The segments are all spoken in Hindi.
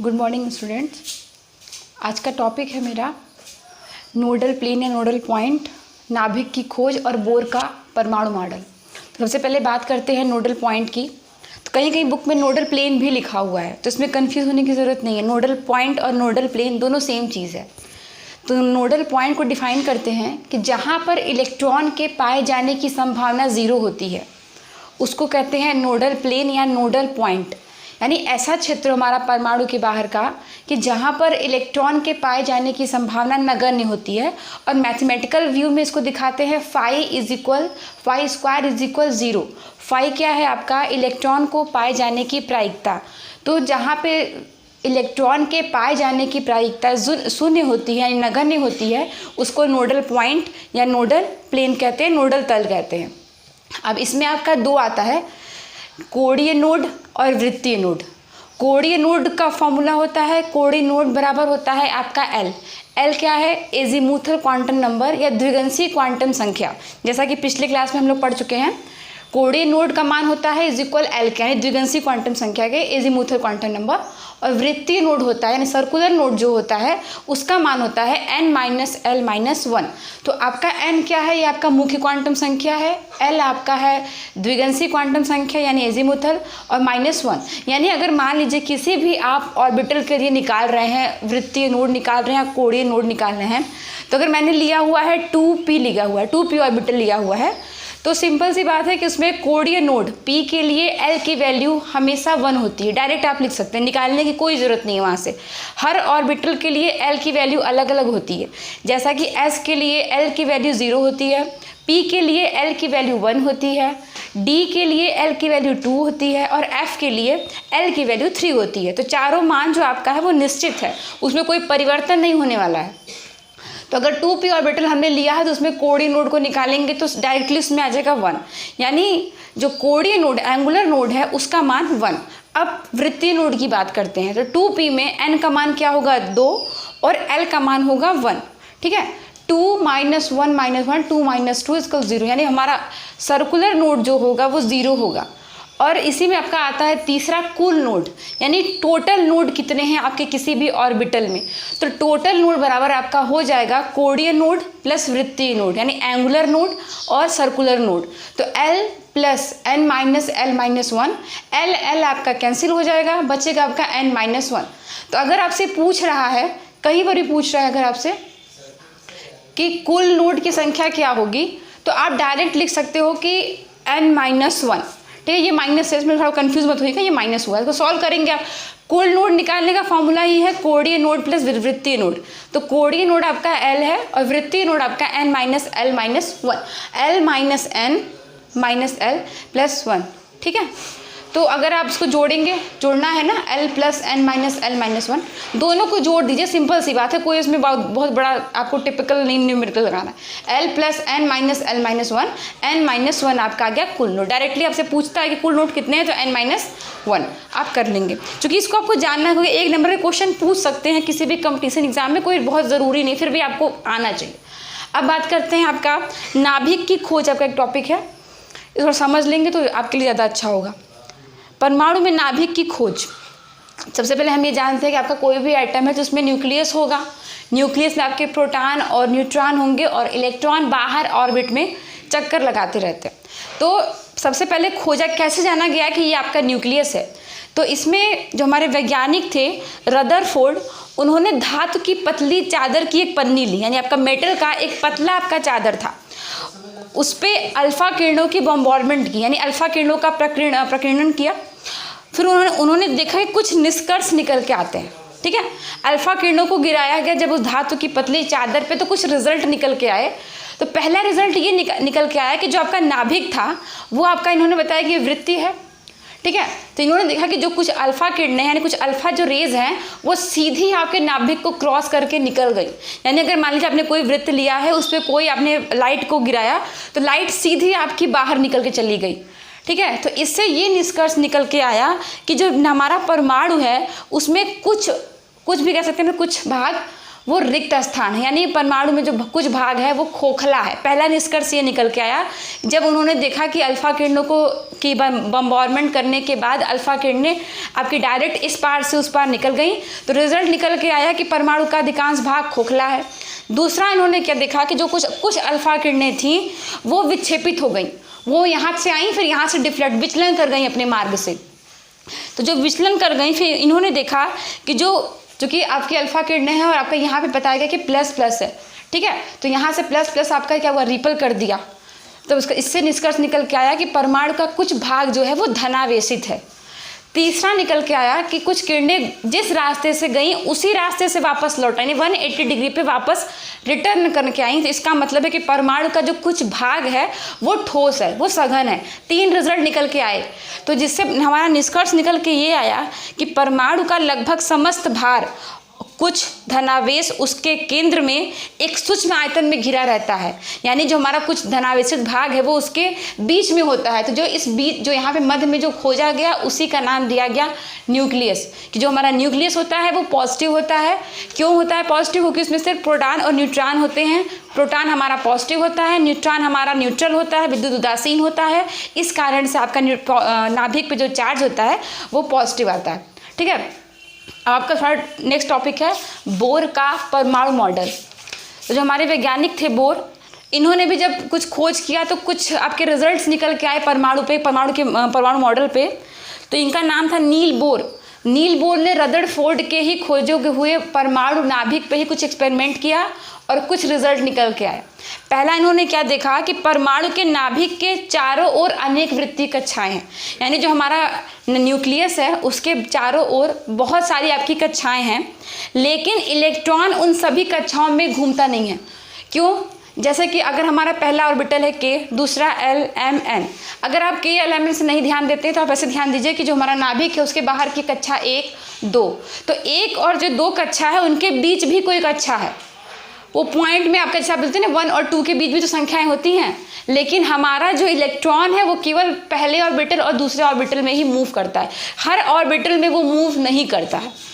Good morning students. आज का टॉपिक है मेरा नोडल प्लेन या नोडल पॉइंट, नाभिक की खोज और बोर का परमाणु मॉडल। तो सबसे पहले बात करते हैं नोडल पॉइंट की। तो कहीं कहीं बुक में नोडल प्लेन भी लिखा हुआ है, तो इसमें कंफ्यूज होने की ज़रूरत नहीं है। नोडल पॉइंट और नोडल प्लेन दोनों सेम चीज़ है। तो नोडल पॉइंट को डिफाइन करते हैं कि जहाँ पर इलेक्ट्रॉन के पाए जाने की संभावना ज़ीरो होती है उसको कहते हैं नोडल प्लेन या नोडल पॉइंट। यानी ऐसा क्षेत्र हमारा परमाणु के बाहर का कि जहाँ पर इलेक्ट्रॉन के पाए जाने की संभावना नगण्य होती है। और मैथमेटिकल व्यू में इसको दिखाते हैं phi square is equal 0। Phi क्या है? आपका इलेक्ट्रॉन को पाए जाने की प्रायिकता। तो जहाँ पे इलेक्ट्रॉन के पाए जाने की प्रायिकता शून्य होती है यानी नगण्य होती है उसको नोडल पॉइंट या नोडल प्लेन कहते हैं, नोडल तल कहते हैं। अब इसमें आपका दो आता है, कोणीय नोड और वृत्तीय नोड। कोणीय नोड का फॉर्मूला होता है, कोणीय नोड बराबर होता है आपका एल। एल क्या है? एजीमुथल क्वांटम नंबर या द्विगंशीय क्वांटम संख्या। जैसा कि पिछले क्लास में हम लोग पढ़ चुके हैं, कोणीय नोड का मान होता है इज इक्वल एल के यानी द्विगंशीय क्वांटम संख्या के एजीमुथल क्वांटम नंबर। और वृत्तीय नोड होता है यानी सर्कुलर नोड जो होता है उसका मान होता है n माइनस एल माइनस 1। तो आपका n क्या है? ये आपका मुख्य क्वांटम संख्या है, l आपका है द्विगंशीय क्वांटम संख्या यानी एजीमुथल, और -1। यानी अगर मान लीजिए किसी भी आप ऑर्बिटल के लिए निकाल रहे हैं, वृत्तीय नोड निकाल रहे हैं, कोणीय नोड निकाल रहे हैं, तो अगर मैंने लिया हुआ है 2p लिया हुआ है, 2p ऑर्बिटल लिया हुआ है, तो सिंपल सी बात है कि उसमें कोणीय नोड p के लिए l की वैल्यू हमेशा 1 होती है। डायरेक्ट आप लिख सकते हैं, निकालने की कोई ज़रूरत नहीं है वहाँ से। हर ऑर्बिटल के लिए l की वैल्यू अलग अलग होती है। जैसा कि s के लिए l की वैल्यू 0 होती है, p के लिए l की वैल्यू 1 होती है, d के लिए l की वैल्यू 2 होती है और f के लिए l की वैल्यू 3 होती है। तो चारों मान जो आपका है वो निश्चित है, उसमें कोई परिवर्तन नहीं होने वाला है। तो अगर 2p ऑर्बिटल हमने लिया है तो उसमें कोणीय नोड को निकालेंगे तो डायरेक्टली उसमें आ जाएगा 1। यानी जो कोणीय नोड एंगुलर नोड है उसका मान 1। अब वृत्तीय नोड की बात करते हैं तो 2p में n का मान क्या होगा? 2 और l का मान होगा 1। ठीक है, 2 - 1 - 1 2 - 2 इक्वल 0। यानी हमारा सर्कुलर नोड जो होगा वो 0 होगा। और इसी में आपका आता है तीसरा कुल नोड, यानी टोटल नोड कितने हैं आपके किसी भी ऑर्बिटल में। तो टोटल नोड बराबर आपका हो जाएगा कोणीय नोड प्लस वृत्तीय नोड यानी एंगुलर नोड और सर्कुलर नोड। तो l plus n minus L minus 1, l आपका कैंसिल हो जाएगा, बचेगा आपका n माइनस 1। तो अगर आपसे पूछ रहा है, कई बार पूछ रहा है अगर आपसे कि कुल नोड की संख्या क्या होगी, तो आप डायरेक्ट लिख सकते हो कि n माइनस 1। ठीक है, ये माइनस है, इसमें थोड़ा कंफ्यूज मत होइएगा, ये माइनस हुआ है। तो सॉल्व करेंगे आप। कुल नोड निकालने का फॉर्मूला ही है कोणीय नोड प्लस वृत्तीय नोड। तो कोणीय नोड आपका l है और वृत्तीय नोड आपका n minus L minus 1, l minus n minus L plus 1। ठीक है, तो अगर आप इसको जोड़ेंगे, जोड़ना है ना, l plus n minus L minus 1, दोनों को जोड़ दीजिए। सिंपल सी बात है, कोई इसमें बहुत बड़ा आपको टिपिकल नहीं न्यूमेरिकल लगाना है। l plus n minus L minus 1, n minus 1 आपका आ गया कुल नोड। डायरेक्टली आपसे पूछता है कि कुल नोड कितने हैं, तो n माइनस 1 आप कर लेंगे। क्योंकि इसको आपको जानना है, क्योंकि 1 नंबर के क्वेश्चन पूछ सकते हैं किसी भी कंपटीशन एग्जाम में, कोई बहुत ज़रूरी नहीं, फिर भी आपको आना चाहिए। अब बात करते हैं आपका नाभिक की खोज, आपका एक टॉपिक है, इसको समझ लेंगे तो आपके लिए ज़्यादा अच्छा होगा। परमाणु में नाभिक की खोज। सबसे पहले हम ये जानते हैं कि आपका कोई भी एटम है तो उसमें न्यूक्लियस होगा। न्यूक्लियस में आपके प्रोटॉन और न्यूट्रॉन होंगे और इलेक्ट्रॉन बाहर ऑर्बिट में चक्कर लगाते रहते हैं। तो सबसे पहले खोजा कैसे जाना गया कि ये आपका न्यूक्लियस है। तो इसमें जो हमारे वैज्ञानिक थे रदरफोर्ड, उन्होंने धातु की पतली चादर की एक पन्नी ली, यानी आपका मेटल का एक पतला आपका चादर था, उस पर अल्फ़ा किरणों की बॉम्बार्डमेंट की, यानी अल्फ़ा किरणों का प्रकीर्णन किया। फिर उन्होंने देखा कि कुछ निष्कर्ष निकल के आते हैं। ठीक है, अल्फ़ा किरणों को गिराया गया जब उस धातु की पतली चादर पे, तो कुछ रिजल्ट निकल के आए। तो पहला रिजल्ट ये निकल के आया कि जो आपका नाभिक था वो आपका, इन्होंने बताया कि वृत्तीय है। ठीक है, तो इन्होंने देखा कि जो कुछ अल्फ़ा किरणें यानी कुछ अल्फ़ा जो रेज हैं वो सीधी आपके नाभिक को क्रॉस करके निकल गई। यानी अगर मान लीजिए आपने कोई वृत्त लिया है, उस पर कोई आपने लाइट को गिराया तो लाइट सीधी आपकी बाहर निकल के चली गई। ठीक है, तो इससे ये निष्कर्ष निकल के आया कि जो हमारा परमाणु है उसमें कुछ भी कह सकते हैं, कुछ भाग वो रिक्त स्थान है, यानी परमाणु में जो कुछ भाग है वो खोखला है। पहला निष्कर्ष ये निकल के आया जब उन्होंने देखा कि अल्फा किरणों को की बम्बार्डमेंट करने के बाद अल्फा किरणें आपकी डायरेक्ट इस पार से उस पार निकल गई, तो रिजल्ट निकल के आया कि परमाणु का अधिकांश भाग खोखला है। दूसरा इन्होंने क्या देखा कि जो कुछ अल्फा किरणें थीं वो विक्षेपित हो गई, वो यहाँ से आई फिर यहाँ से डिफ्लेक्ट विचलन कर गई अपने मार्ग से। तो जो विचलन कर गई फिर इन्होंने देखा कि जो कि आपकी अल्फा किरणें हैं और आपका यहाँ पे बताया गया कि प्लस प्लस है, ठीक है, तो यहाँ से प्लस प्लस आपका क्या हुआ, रिपल कर दिया। तो उसका इससे निष्कर्ष निकल के आया कि परमाणु का कुछ भाग जो है वो धनावेशित है। तीसरा निकल के आया कि कुछ किरणें जिस रास्ते से गई उसी रास्ते से वापस लौट आई, 180 डिग्री पे वापस रिटर्न करके आई। तो इसका मतलब है कि परमाणु का जो कुछ भाग है वो ठोस है, वो सघन है। 3 रिजल्ट निकल के आए, तो जिससे हमारा निष्कर्ष निकल के ये आया कि परमाणु का लगभग समस्त भार कुछ धनावेश उसके केंद्र में एक सूक्ष्म आयतन में घिरा रहता है, यानी जो हमारा कुछ धनावेशित भाग है वो उसके बीच में होता है। तो जो इस बीच जो यहाँ पे मध्य में जो खोजा गया उसी का नाम दिया गया न्यूक्लियस, कि जो हमारा न्यूक्लियस होता है वो पॉजिटिव होता है। क्यों होता है पॉजिटिव? क्योंकि उसमें सिर्फ प्रोटॉन और न्यूट्रॉन होते हैं। प्रोटॉन हमारा पॉजिटिव होता है, न्यूट्रॉन हमारा न्यूट्रल होता है, विद्युत उदासीन होता है। इस कारण से आपका नाभिक पे जो चार्ज होता है वो पॉजिटिव आता है, ठीक है। आपका थर्ड नेक्स्ट टॉपिक है बोर का परमाणु मॉडल। तो जो हमारे वैज्ञानिक थे बोर, इन्होंने भी जब कुछ खोज किया तो कुछ आपके रिजल्ट्स निकल के आए परमाणु मॉडल पे। तो इनका नाम था नील बोर। नील बोर ने रदरफोर्ड के ही खोजे हुए परमाणु नाभिक पे ही कुछ एक्सपेरिमेंट किया और कुछ रिजल्ट निकल के आए। पहला इन्होंने क्या देखा कि परमाणु के नाभिक के चारों ओर अनेक वृत्तीय कक्षाएं हैं, यानी जो हमारा न्यूक्लियस है उसके चारों ओर बहुत सारी आपकी कक्षाएं हैं, लेकिन इलेक्ट्रॉन उन सभी कक्षाओं में घूमता नहीं है। क्यों? जैसे कि अगर हमारा पहला ऑर्बिटल है K, दूसरा L, M, N। अगर आप K, L, M, N से नहीं ध्यान देते हैं तो आप ऐसे ध्यान दीजिए कि जो हमारा नाभिक है उसके बाहर की कक्षा 1, 2, तो 1 और जो 2 कक्षा है उनके बीच भी कोई कक्षा है। वो पॉइंट में आपका जैसे आप बोलते हैं ना 1 और 2 के बीच भी तो संख्याएं होती हैं, लेकिन हमारा जो इलेक्ट्रॉन है वो केवल पहले ऑर्बिटल और दूसरे ऑर्बिटल में ही मूव करता है, हर ऑर्बिटल में वो मूव नहीं करता है।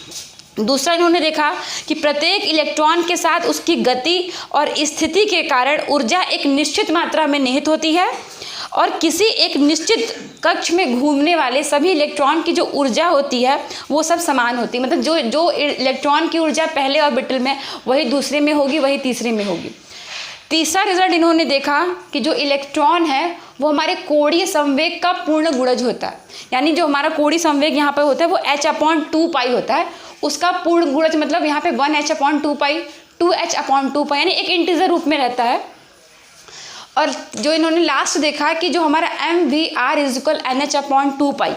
दूसरा इन्होंने देखा कि प्रत्येक इलेक्ट्रॉन के साथ उसकी गति और स्थिति के कारण ऊर्जा एक निश्चित मात्रा में निहित होती है और किसी एक निश्चित कक्ष में घूमने वाले सभी इलेक्ट्रॉन की जो ऊर्जा होती है वो सब समान होती है। मतलब जो इलेक्ट्रॉन की ऊर्जा पहले ऑर्बिटल में वही दूसरे में होगी, वही तीसरे में होगी। तीसरा रिजल्ट इन्होंने देखा कि जो इलेक्ट्रॉन है वो हमारे कोणीय संवेग का पूर्ण गुणज होता है, यानी जो हमारा कोणीय संवेग यहाँ पर होता है वो h/2π होता है, उसका पूर्ण गुणज मतलब यहाँ पे 1h/2π, 2h/2π यानी एक इंटीजर रूप में रहता है। और जो इन्होंने लास्ट देखा कि जो हमारा mvr = nh/2π,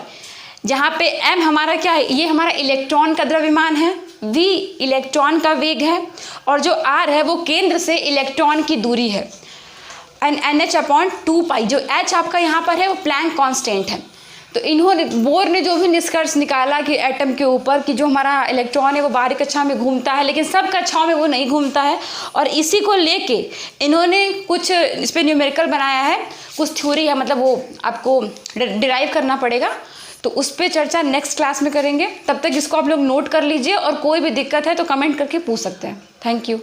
जहाँ पे m हमारा क्या है, ये हमारा इलेक्ट्रॉन का द्रव्यमान है, v इलेक्ट्रॉन का वेग है और जो r है वो केंद्र से इलेक्ट्रॉन की दूरी है, एंड nh/2π जो h आपका यहाँ पर है वो प्लैंक कांस्टेंट है। तो इन्होंने बोर ने जो भी निष्कर्ष निकाला कि एटम के ऊपर कि जो हमारा इलेक्ट्रॉन है वो बाहरी कक्षा में घूमता है लेकिन सब कक्षाओं में वो नहीं घूमता है, और इसी को लेके इन्होंने कुछ इस पर न्यूमेरिकल बनाया है, कुछ थ्योरी है, मतलब वो आपको डिराइव करना पड़ेगा, तो उस पर चर्चा नेक्स्ट क्लास में करेंगे। तब तक इसको आप लोग नोट कर लीजिए और कोई भी दिक्कत है तो कमेंट करके पूछ सकते हैं। Thank you.